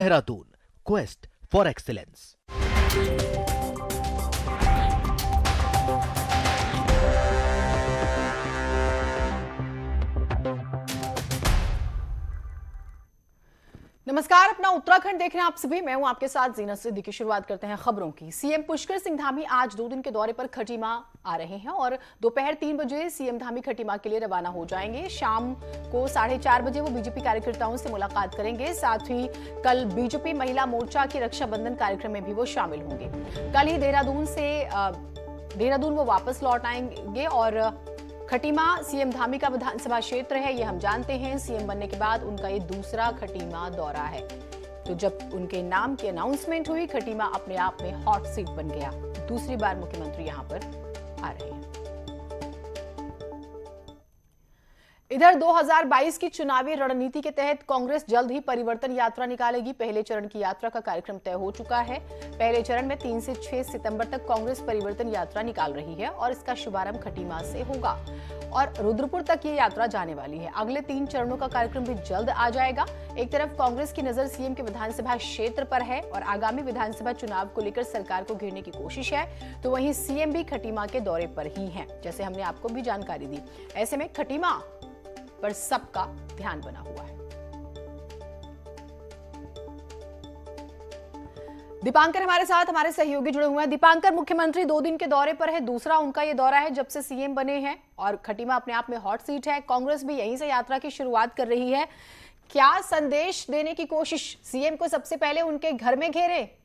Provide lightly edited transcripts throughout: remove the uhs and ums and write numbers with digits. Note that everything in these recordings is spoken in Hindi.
Dehradun, quest for excellence. नमस्कार, अपना उत्तराखंड देख रहे हैं आप सभी। मैं हूं आपके साथ जीनत सिद्दीकी। शुरुआत करते हैं खबरों की। सीएम पुष्कर सिंह धामी आज 2 दिन के दौरे पर खटीमा आ रहे हैं और दोपहर 3 बजे सीएम धामी खटीमा के लिए रवाना हो जाएंगे। शाम को 4:30 बजे वो बीजेपी कार्यकर्ताओं से मुलाकात करेंगे। साथ ही कल बीजेपी महिला मोर्चा के रक्षाबंधन कार्यक्रम में भी वो शामिल होंगे। कल ही देहरादून वो वापस लौट आएंगे और खटीमा सीएम धामी का विधानसभा क्षेत्र है, ये हम जानते हैं। सीएम बनने के बाद उनका ये दूसरा खटीमा दौरा है। तो जब उनके नाम की अनाउंसमेंट हुई, खटीमा अपने आप में हॉट सीट बन गया। दूसरी बार मुख्यमंत्री यहां पर आ रहे हैं। इधर 2022 की चुनावी रणनीति के तहत कांग्रेस जल्द ही परिवर्तन यात्रा निकालेगी। पहले चरण की यात्रा का कार्यक्रम तय हो चुका है। पहले चरण में 3 से 6 सितंबर तक कांग्रेस परिवर्तन यात्रा निकाल रही है और इसका शुभारंभ खटीमा से होगा और रुद्रपुर तक ये यात्रा जाने वाली है। अगले 3 चरणों का कार्यक्रम भी जल्द आ जाएगा। एक तरफ कांग्रेस की नजर सीएम के विधानसभा क्षेत्र पर है और आगामी विधानसभा चुनाव को लेकर सरकार को घेरने की कोशिश है, तो वहीं सीएम भी खटीमा के दौरे पर ही हैं, जैसे हमने आपको भी जानकारी दी। ऐसे में खटीमा पर सबका ध्यान बना हुआ है। दीपांकर हमारे साथ, हमारे सहयोगी जुड़े हुए हैं। दीपांकर, मुख्यमंत्री 2 दिन के दौरे पर है, दूसरा उनका ये दौरा है जब से सीएम बने हैं और खटीमा अपने आप में हॉट सीट है। कांग्रेस भी यहीं से यात्रा की शुरुआत कर रही है। क्या संदेश देने की कोशिश? सीएम को सबसे पहले उनके घर में घेरे?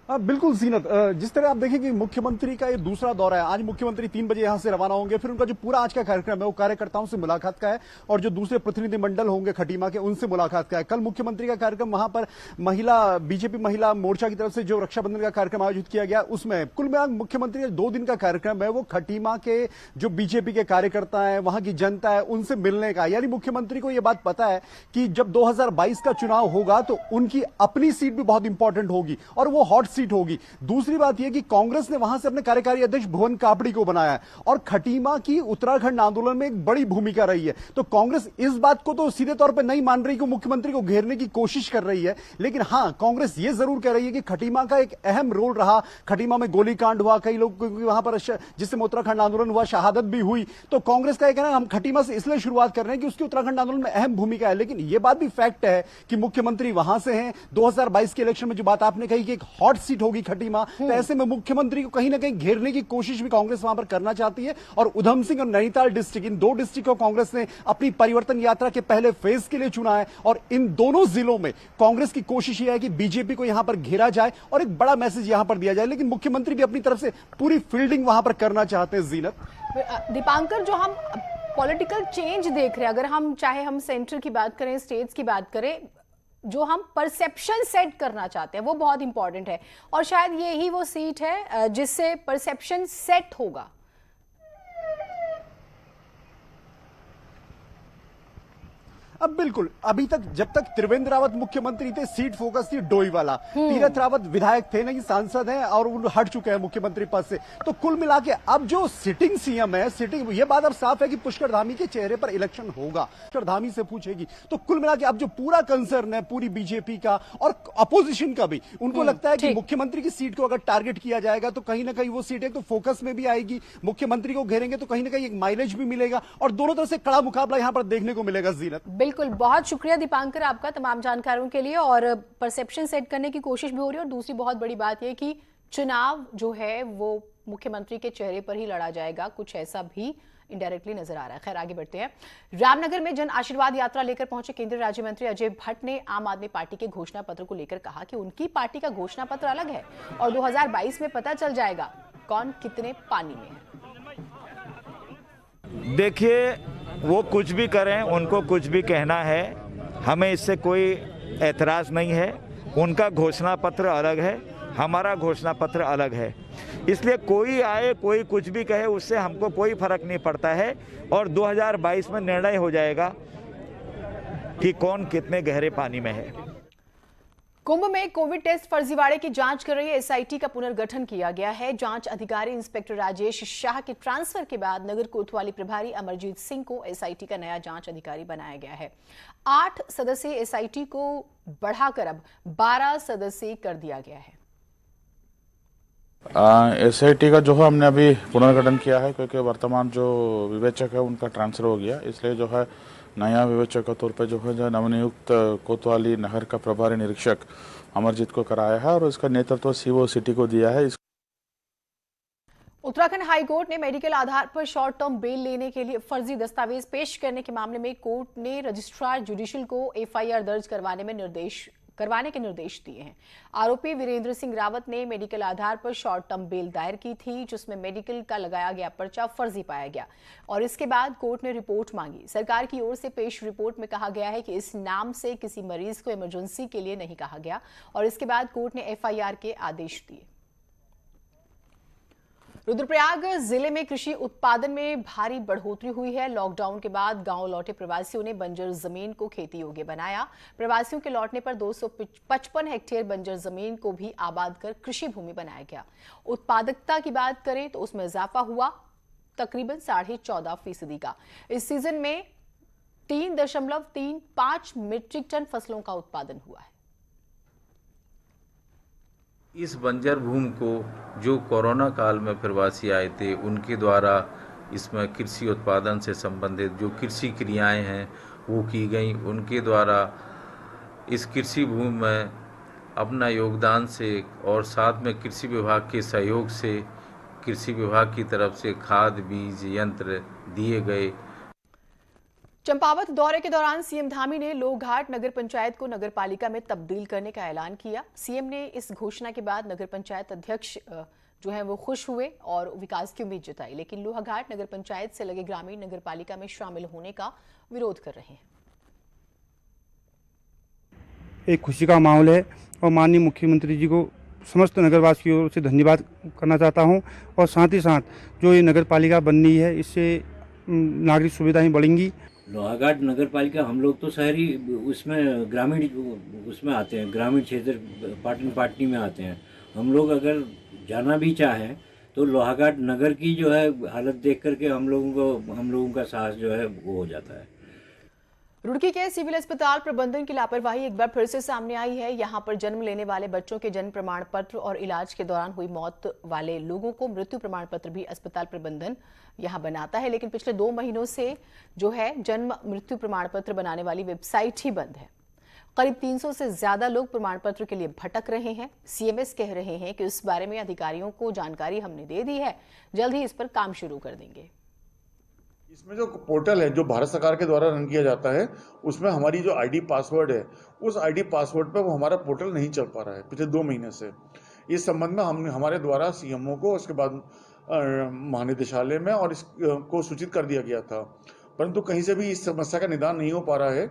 बिल्कुल जीनत, जिस तरह आप देखें कि मुख्यमंत्री का ये दूसरा दौरा है। आज मुख्यमंत्री 3 बजे यहां से रवाना होंगे। फिर उनका जो पूरा आज का कार्यक्रम है वो कार्यकर्ताओं से मुलाकात का है और जो दूसरे प्रतिनिधिमंडल होंगे खटीमा के, उनसे मुलाकात का है। कल मुख्यमंत्री का कार्यक्रम वहां पर बीजेपी महिला मोर्चा की तरफ से जो रक्षाबंधन का कार्यक्रम आयोजित किया गया, उसमें कुल मिलाकर मुख्यमंत्री का 2 दिन का कार्यक्रम है वो खटीमा के जो बीजेपी के कार्यकर्ता है, वहां की जनता है, उनसे मिलने का। यानी मुख्यमंत्री को यह बात पता है कि जब 2022 का चुनाव होगा तो उनकी अपनी सीट भी बहुत इंपॉर्टेंट होगी और वो हॉट सीट होगी। दूसरी बात यह कि कांग्रेस ने वहां से अपने कार्यकारी अध्यक्ष भुवन कापड़ी को बनाया है और खटीमा की उत्तराखंड आंदोलन में एक बड़ी भूमिका रही है। तो कांग्रेस इस बात को तो सीधे तौर पर नहीं मान रही कि मुख्यमंत्री को घेरने की कोशिश कर रही है, लेकिन हां, कांग्रेस यह जरूर कह रही है कि खटीमा का एक अहम रोल रहा। खटीमा में गोलीकांड हुआ, कई लोग वहां पर जिससे उत्तराखंड आंदोलन हुआ, शहादत भी हुई। तो कांग्रेस का कहना है हम खटीमा से इसलिए शुरुआत कर रहे हैं कि उसकी उत्तराखंड आंदोलन में अहम भूमिका है। लेकिन यह बात भी फैक्ट है कि मुख्यमंत्री वहां से हैं। 2022 के इलेक्शन में जो बात आपने कही कि एक हॉट सीट होगी खटीमा, तो ऐसे में मुख्यमंत्री को कहीं ना कहीं घेरने की कोशिश भी कांग्रेस वहां पर करना चाहती है। और उधम सिंह और नैनीताल डिस्ट्रिक्ट, इन 2 डिस्ट्रिक्ट को कांग्रेस ने अपनी परिवर्तन यात्रा के पहले फेज के लिए चुना है और इन दोनों जिलों में कांग्रेस की कोशिश यह है कि बीजेपी को यहां पर घेरा जाए और एक बड़ा मैसेज यहां पर दिया जाए। लेकिन मुख्यमंत्री भी अपनी तरफ से पूरी फील्डिंग वहां पर करना चाहते हैं। जीनत, दीपांकर, जो हम पॉलिटिकल चेंज देख रहे हैं, अगर हम चाहे हम सेंटर की बात करें, स्टेट्स की बात करें, जो हम परसेप्शन सेट करना चाहते हैं वो बहुत इंपॉर्टेंट है और शायद यही वो सीट है जिससे परसेप्शन सेट होगा। अब बिल्कुल, अभी तक जब तक त्रिवेंद्र रावत मुख्यमंत्री थे, सीट फोकस थी डोईवाला। तीरथ रावत विधायक थे, नहीं सांसद हैं और वो हट चुके हैं मुख्यमंत्री पद से। तो कुल मिला के अब जो सिटिंग सीएम है, ये बात अब साफ है कि पुष्कर धामी के चेहरे पर इलेक्शन होगा। पुष्कर धामी से पूछेगी। तो कुल मिला के अब जो पूरा कंसर्न है पूरी बीजेपी का और अपोजिशन का भी, उनको लगता है कि मुख्यमंत्री की सीट को अगर टारगेट किया जाएगा तो कहीं ना कहीं वो सीट एक तो फोकस में भी आएगी। मुख्यमंत्री को घेरेंगे तो कहीं ना कहीं एक माइलेज भी मिलेगा और दोनों तरफ से कड़ा मुकाबला यहां पर देखने को मिलेगा। जीनत, बिल्कुल, बहुत शुक्रिया दीपांकर आपका तमाम जानकारियों के लिए। और परसेप्शन सेट करने की कोशिश भी हो रही है और दूसरी बहुत बड़ी बात यह कि चुनाव जो है वो मुख्यमंत्री के चेहरे पर ही लड़ा जाएगा, कुछ ऐसा भी इनडायरेक्टली नजर आ रहा है। खैर, आगे बढ़ते हैं। रामनगर में जन आशीर्वाद यात्रा लेकर पहुंचे केंद्रीय राज्य मंत्री अजय भट्ट ने आम आदमी पार्टी के घोषणा पत्र को लेकर कहा कि उनकी पार्टी का घोषणा पत्र अलग है और 2022 में पता चल जाएगा कौन कितने पानी में है। देखिए, वो कुछ भी करें, उनको कुछ भी कहना है, हमें इससे कोई ऐतराज़ नहीं है। उनका घोषणा पत्र अलग है, हमारा घोषणा पत्र अलग है। इसलिए कोई आए, कोई कुछ भी कहे, उससे हमको कोई फर्क नहीं पड़ता है और 2022 में निर्णय हो जाएगा कि कौन कितने गहरे पानी में है। कुंभ में कोविड टेस्ट फर्जीवाड़े की जांच कर रही एसआईटी का पुनर्गठन किया गया है। जांच अधिकारी इंस्पेक्टर राजेश शाह के ट्रांसफर के बाद नगर कोतवाली प्रभारी अमरजीत सिंह को एसआईटी का नया जांच अधिकारी बनाया गया है। 8 सदस्यीय एसआईटी को बढ़ाकर अब 12 सदस्यीय कर दिया गया है। एसआईटी का जो है हमने अभी पुनर्गठन किया है, क्योंकि वर्तमान जो विवेचक है उनका ट्रांसफर हो गया, इसलिए जो है नया विवेचक के तौर पे जो है जो नवनियुक्त कोतवाली नहर का प्रभारी निरीक्षक अमरजीत को कराया है और इसका नेतृत्व सीओ सिटी को दिया है। उत्तराखंड हाईकोर्ट ने मेडिकल आधार पर शॉर्ट टर्म बेल लेने के लिए फर्जी दस्तावेज पेश करने के मामले में कोर्ट ने रजिस्ट्रार जुडिशियल को एफआईआर दर्ज करवाने के निर्देश दिए हैं। आरोपी वीरेंद्र सिंह रावत ने मेडिकल आधार पर शॉर्ट टर्म बेल दायर की थी, जिसमें मेडिकल का लगाया गया पर्चा फर्जी पाया गया और इसके बाद कोर्ट ने रिपोर्ट मांगी। सरकार की ओर से पेश रिपोर्ट में कहा गया है कि इस नाम से किसी मरीज को इमरजेंसी के लिए नहीं कहा गया और इसके बाद कोर्ट ने एफआईआर के आदेश दिए। रुद्रप्रयाग जिले में कृषि उत्पादन में भारी बढ़ोतरी हुई है। लॉकडाउन के बाद गांव लौटे प्रवासियों ने बंजर जमीन को खेती योग्य बनाया। प्रवासियों के लौटने पर 255 हेक्टेयर बंजर जमीन को भी आबाद कर कृषि भूमि बनाया गया। उत्पादकता की बात करें तो उसमें इजाफा हुआ तकरीबन 14.5% का। इस सीजन में 3.35 मीट्रिक टन फसलों का उत्पादन हुआ है। इस बंजर भूमि को जो कोरोना काल में प्रवासी आए थे उनके द्वारा इसमें कृषि उत्पादन से संबंधित जो कृषि क्रियाएं हैं वो की गई। उनके द्वारा इस कृषि भूमि में अपना योगदान से और साथ में कृषि विभाग के सहयोग से कृषि विभाग की तरफ से खाद बीज यंत्र दिए गए। चंपावत दौरे के दौरान सीएम धामी ने लोहघाट नगर पंचायत को नगर पालिका में तब्दील करने का ऐलान किया। सीएम ने इस घोषणा के बाद नगर पंचायत अध्यक्ष जो है वो खुश हुए और विकास की उम्मीद जताई, लेकिन लोहाघाट नगर पंचायत से लगे ग्रामीण नगर पालिका में शामिल होने का विरोध कर रहे हैं। एक खुशी का माहौल है और माननीय मुख्यमंत्री जी को समस्त नगरवासी की ओर से धन्यवाद करना चाहता हूं और साथ ही साथ जो ये नगर पालिका बननी है इससे नागरिक सुविधाएं बढ़ेंगी। लोहाघाट नगर पालिका हम लोग तो शहरी उसमें ग्रामीण उसमें आते हैं, ग्रामीण क्षेत्र पाटनी में आते हैं। हम लोग अगर जाना भी चाहें तो लोहाघाट नगर की जो है हालत देख करके हम लोगों का साहस जो है वो हो जाता है। रुड़की के सिविल अस्पताल प्रबंधन की लापरवाही एक बार फिर से सामने आई है। यहां पर जन्म लेने वाले बच्चों के जन्म प्रमाण पत्र और इलाज के दौरान हुई मौत वाले लोगों को मृत्यु प्रमाण पत्र भी अस्पताल प्रबंधन यहां बनाता है, लेकिन पिछले 2 महीनों से जो है जन्म मृत्यु प्रमाण पत्र बनाने वाली वेबसाइट ही बंद है। करीब 300 से ज्यादा लोग प्रमाण पत्र के लिए भटक रहे हैं। सीएमएस कह रहे हैं कि इस बारे में अधिकारियों को जानकारी हमने दे दी है, जल्द ही इस पर काम शुरू कर देंगे। इसमें जो पोर्टल है जो भारत सरकार के द्वारा रन किया जाता है उसमें हमारी जो आईडी पासवर्ड है उस आईडी पासवर्ड पे वो हमारा पोर्टल नहीं चल पा रहा है पिछले 2 महीने से। इस संबंध में हमने हमारे द्वारा सीएमओ को उसके बाद महानिदेशालय में और इसको सूचित कर दिया गया था, परंतु कहीं से भी इस समस्या का निदान नहीं हो पा रहा है।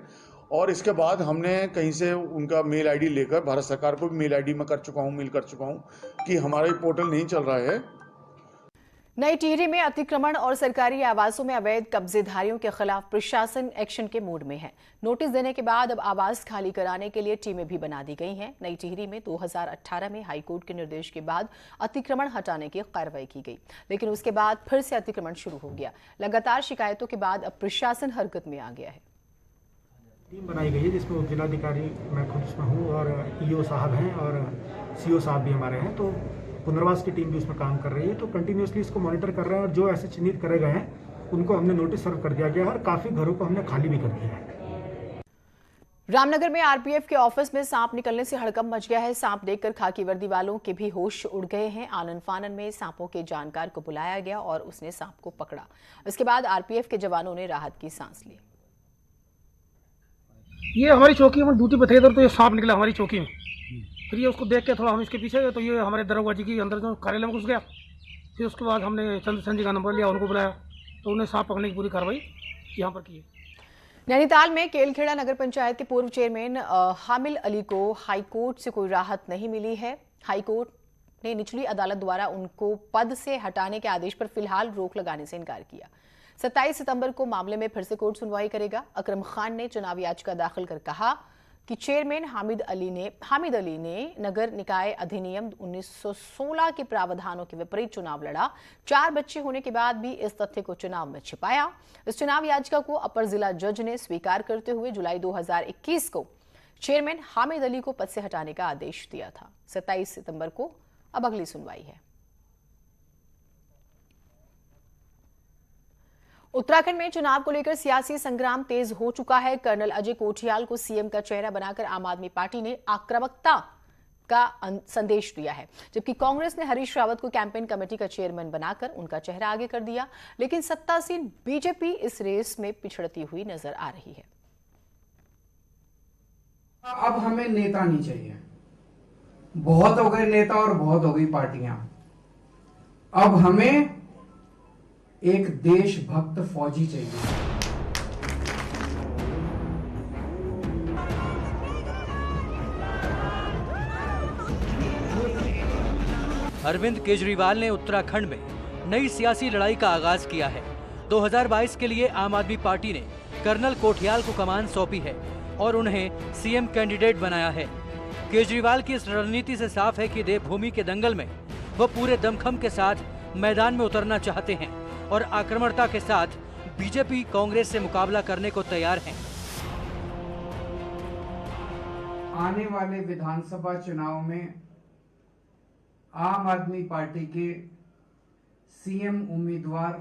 और इसके बाद हमने कहीं से उनका मेल आईडी लेकर भारत सरकार को भी मेल आईडी में मेल कर चुका हूँ कि हमारा ये पोर्टल नहीं चल रहा है। नई टिहरी में अतिक्रमण और सरकारी आवासों में अवैध कब्जेधारियों के खिलाफ प्रशासन एक्शन के मूड में है। नोटिस देने के बाद अब आवास खाली कराने के लिए टीमें भी बना दी गई हैं। नई टिहरी में 2018 में हाईकोर्ट के निर्देश के बाद अतिक्रमण हटाने की कार्रवाई की गई, लेकिन उसके बाद फिर से अतिक्रमण शुरू हो गया। लगातार शिकायतों के बाद अब प्रशासन हरकत में आ गया है। टीम बनाई गई है जिसमें जिलाधिकारी मैं खुद उसमें हूँ और ईओ साहब हैं और सीओ साहब भी हमारे हैं, तो पुनर्वास की टीम भी उसमें काम कर रही है। तो कंटिन्यूसली इसको मॉनिटर कर रहे हैं और जो ऐसे चिन्हित करे गए हैं उनको हमने नोटिस सर्व कर दिया गया है और काफी घरों को हमने खाली भी कर दिया है। रामनगर में आरपीएफ के ऑफिस में सांप निकलने से हड़कंप मच गया है। सांप देखकर खाकी वर्दी वालों के भी होश उड़ गए हैं। आनन फानन में सांपों के जानकार को बुलाया गया और उसने सांप को पकड़ा। इसके बाद आरपीएफ के जवानों ने राहत की सांस ली। ये हमारी चौकी में ड्यूटी पे थे तो ये सांप निकला हमारी चौकी में, फिर ये उसको देख के थोड़ा हम इसके पीछे गए तो ये हमारे दरोगा जी के अंदर जो कार्यालय में घुस गया। फिर उसके बाद हमने चंद्रसेन जी का नंबर लिया, उनको बुलाया तो उन्हें सांप पकड़ने की पूरी कार्रवाई यहाँ पर की है। नैनीताल में केलखेड़ा नगर पंचायत के पूर्व चेयरमैन हामिल अली को हाईकोर्ट से कोई राहत नहीं मिली है। हाईकोर्ट ने निचली अदालत द्वारा उनको पद से हटाने के आदेश पर फिलहाल रोक लगाने से इनकार किया। 27 सितंबर को मामले में फिर से कोर्ट सुनवाई करेगा। अकरम खान ने चुनावी याचिका दाखिल कर कहा कि चेयरमैन हामिद अली ने नगर निकाय अधिनियम 1916 के प्रावधानों के विपरीत चुनाव लड़ा। 4 बच्चे होने के बाद भी इस तथ्य को चुनाव में छिपाया। इस चुनाव याचिका को अपर जिला जज ने स्वीकार करते हुए जुलाई 2021 को चेयरमैन हामिद अली को पद से हटाने का आदेश दिया था। 27 सितंबर को अब अगली सुनवाई है। उत्तराखंड में चुनाव को लेकर सियासी संग्राम तेज हो चुका है। कर्नल अजय कोठियाल को सीएम का चेहरा बनाकर आम आदमी पार्टी ने आक्रामकता का संदेश दिया है, जबकि कांग्रेस ने हरीश रावत को कैंपेन कमेटी का चेयरमैन बनाकर उनका चेहरा आगे कर दिया। लेकिन सत्तासीन बीजेपी इस रेस में पिछड़ती हुई नजर आ रही है। अब हमें नेता नहीं चाहिए, बहुत हो गए नेता और बहुत हो गई पार्टियां। अब हमें एक देशभक्त फौजी चाहिए। अरविंद केजरीवाल ने उत्तराखंड में नई सियासी लड़ाई का आगाज किया है। 2022 के लिए आम आदमी पार्टी ने कर्नल कोठियाल को कमान सौंपी है और उन्हें सीएम कैंडिडेट बनाया है। केजरीवाल की इस रणनीति से साफ है कि देवभूमि के दंगल में वह पूरे दमखम के साथ मैदान में उतरना चाहते हैं और आक्रामकता के साथ बीजेपी कांग्रेस से मुकाबला करने को तैयार हैं। आने वाले विधानसभा चुनाव में आम आदमी पार्टी के सीएम उम्मीदवार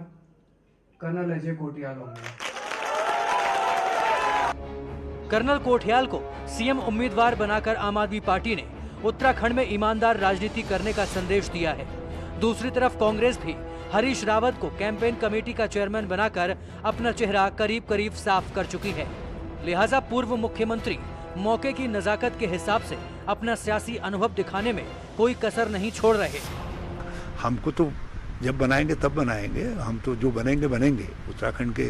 कर्नल अजय कोठियाल होंगे। कर्नल कोठियाल को सीएम उम्मीदवार बनाकर आम आदमी पार्टी ने उत्तराखंड में ईमानदार राजनीति करने का संदेश दिया है। दूसरी तरफ कांग्रेस भी हरीश रावत को कैंपेन कमेटी का चेयरमैन बनाकर अपना चेहरा करीब करीब साफ कर चुकी है। लिहाजा पूर्व मुख्यमंत्री मौके की नजाकत के हिसाब से अपना सियासी अनुभव दिखाने में कोई कसर नहीं छोड़ रहे। हमको तो जब बनाएंगे तब बनाएंगे, हम तो जो बनेंगे बनेंगे। उत्तराखंड के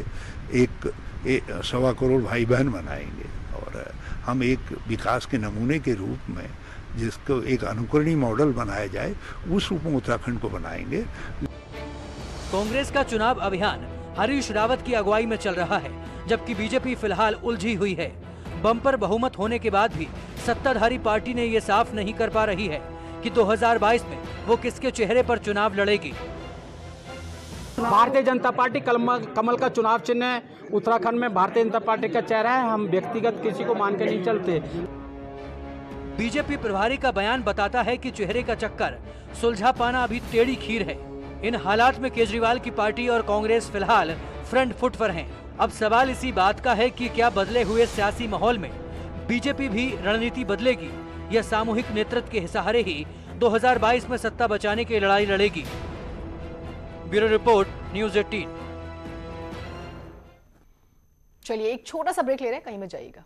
एक 1.25 करोड़ भाई बहन बनाएंगे और हम एक विकास के नमूने के रूप में जिसको एक अनुकरणीय मॉडल बनाया जाए उस रूप में उत्तराखंड को बनाएंगे। कांग्रेस का चुनाव अभियान हरीश रावत की अगुवाई में चल रहा है, जबकि बीजेपी फिलहाल उलझी हुई है। बम्पर बहुमत होने के बाद भी सत्ताधारी पार्टी ने ये साफ नहीं कर पा रही है कि 2022 में वो किसके चेहरे पर चुनाव लड़ेगी। भारतीय जनता पार्टी कमल का चुनाव चिन्ह है। उत्तराखंड में भारतीय जनता पार्टी का चेहरा है। हम व्यक्तिगत किसी को मान के नहीं चलते। बीजेपी प्रभारी का बयान बताता है कि चेहरे का चक्कर सुलझा पाना अभी टेढ़ी खीर है। इन हालात में केजरीवाल की पार्टी और कांग्रेस फिलहाल फ्रंट फुट पर हैं। अब सवाल इसी बात का है कि क्या बदले हुए सियासी माहौल में बीजेपी भी रणनीति बदलेगी या सामूहिक नेतृत्व के सहारे ही 2022 में सत्ता बचाने की लड़ाई लड़ेगी। Bureau report, news 18। चलिए एक छोटा सा ब्रेक ले रहे हैं, कहीं मत जाइएगा।